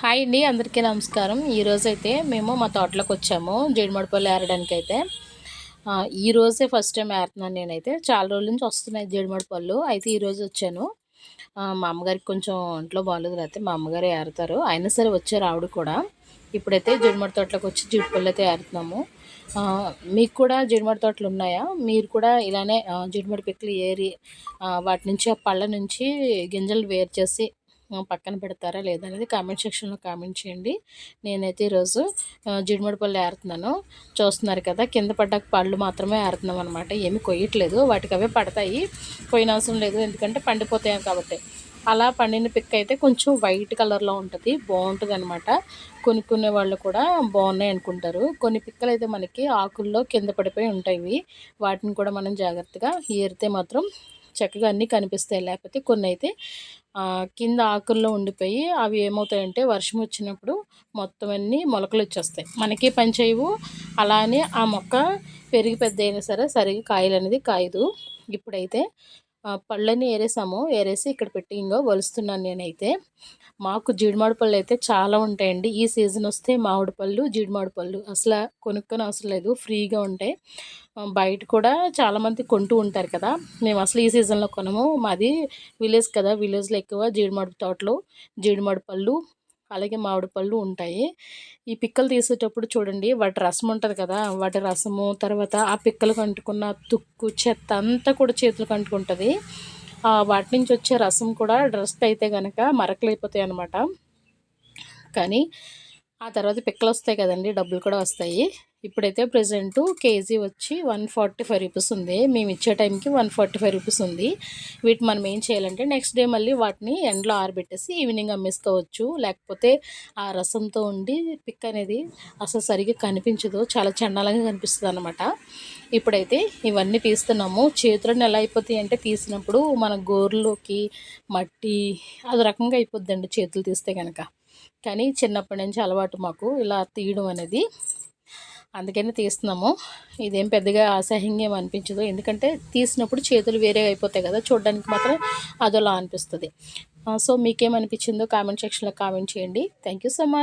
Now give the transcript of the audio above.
Hi అండి, అందరికీ నమస్కారం. ఈరోజైతే మేము మా తోటలోకి వచ్చాము జీడిమాడిపళ్ళు ఏరడానికి అయితే. ఈరోజే ఫస్ట్ టైం ఏరుతున్నాను నేనైతే. చాలా రోజుల నుంచి వస్తున్నాయి జీడిమాడిపళ్ళు. అయితే ఈరోజు వచ్చాను. మా అమ్మగారికి కొంచెం ఒంట్లో బాగాలేదు, లేకపోతే మా అమ్మగారు ఏరుతారు. అయినా సరే వచ్చారు ఆవిడ కూడా. ఇప్పుడైతే జీడిమాడి తోటలోకి వచ్చి జీడిపళ్ళు అయితే ఏరుతున్నాము. మీకు కూడా జీడిమాడి తోటలు ఉన్నాయా? మీరు కూడా ఇలానే జీడిమాడి పిక్కలు ఏరి వాటి నుంచి ఆ పళ్ళ నుంచి గింజలు వేరు చేసి పక్కన పెడతారా లేదా అనేది కామెంట్ సెక్షన్లో కామెంట్ చేయండి. నేనైతే ఈరోజు జీడిమాడి పళ్ళు ఏరుతున్నాను. చూస్తున్నారు కదా, కింద పడ్డాక పళ్ళు మాత్రమే ఏరుతున్నాం అనమాట. ఏమి కొయ్యట్లేదు, వాటికి అవే పడతాయి. కొయ్యనవసరం లేదు, ఎందుకంటే పండిపోతాయి కాబట్టి. అలా పండిన పిక్ అయితే కొంచెం వైట్ కలర్లో ఉంటుంది, బాగుంటుంది అనమాట. కొనుక్కునే వాళ్ళు కూడా బాగున్నాయి అనుకుంటారు. కొన్ని పిక్కలు అయితే మనకి ఆకుల్లో కింద పడిపోయి ఉంటాయి. వాటిని కూడా మనం జాగ్రత్తగా ఏరితే మాత్రం చక్కగా అన్నీ కనిపిస్తాయి. లేకపోతే కొన్ని అయితే కింద ఆకుల్లో ఉండిపోయి అవి ఏమవుతాయంటే వర్షం వచ్చినప్పుడు మొత్తం అన్నీ మొలకలు వచ్చేస్తాయి, మనకి పని చేయవు. అలానే ఆ మొక్క పెరిగి పెద్ద అయినా సరే సరిగా కాయలు అనేది కాయదు. ఇప్పుడైతే పళ్ళని ఏరేసాము. ఏరేసి ఇక్కడ పెట్టి ఇంకో వలుస్తున్నాను నేనైతే. మాకు జీడిమాడి పళ్ళు అయితే చాలా ఉంటాయండి. ఈ సీజన్ వస్తే మామిడి పళ్ళు, జీడిమాడి పళ్ళు అసలు కొనుక్కొని అవసరం లేదు, ఫ్రీగా ఉంటాయి. బయట కూడా చాలామంది కొంటూ ఉంటారు కదా. మేము అసలు ఈ సీజన్లో కొనము. మాది విలేజ్ కదా, విలేజ్లో ఎక్కువ జీడిమాడి తోటలు, జీడిమాడి పళ్ళు అలాగే మామిడి పళ్ళు ఉంటాయి. ఈ పిక్కలు తీసేటప్పుడు చూడండి, వాటి రసం ఉంటుంది కదా, వాటి రసము తర్వాత ఆ పిక్కలకు అంటుకున్న తుక్కు చెత్త అంతా కూడా చేతులకు అంటుకుంటుంది. వాటి నుంచి వచ్చే రసం కూడా డ్రెస్కి అయితే కనుక మరకలు అయిపోతాయి అన్నమాట. కానీ ఆ తర్వాత పిక్కలు వస్తాయి కదండి, డబ్బులు కూడా వస్తాయి. ఇప్పుడైతే ప్రజెంట్ కేజీ వచ్చి 145 రూపీస్ ఉంది. మేము ఇచ్చే టైంకి 145 రూపీస్ ఉంది. వీటి మనం ఏం చేయాలంటే నెక్స్ట్ డే మళ్ళీ వాటిని ఎండలో ఆరబెట్టేసి ఈవినింగ్ అమ్మేసుకోవచ్చు. లేకపోతే ఆ రసంతో ఉండి పిక్ అనేది అసలు సరిగ్గా కనిపించదు, చాలా చండాలంగా కనిపిస్తుంది అనమాట. ఇప్పుడైతే ఇవన్నీ తీస్తున్నాము. చేతులను ఎలా అయిపోతాయి అంటే తీసినప్పుడు మన గోర్లోకి మట్టి అది రకంగా అయిపోద్దండి చేతులు తీస్తే కనుక. కానీ చిన్నప్పటి నుంచి అలవాటు మాకు ఇలా తీయడం అనేది, అందుకని తీస్తున్నాము. ఇదేం పెద్దగా అసహ్యంగా ఏమి అనిపించదు, ఎందుకంటే తీసినప్పుడు చేతులు వేరే అయిపోతాయి కదా, చూడడానికి మాత్రం అదోలా అనిపిస్తుంది. సో మీకేమనిపించిందో కామెంట్ సెక్షన్లో కామెంట్ చేయండి. Thank you so much.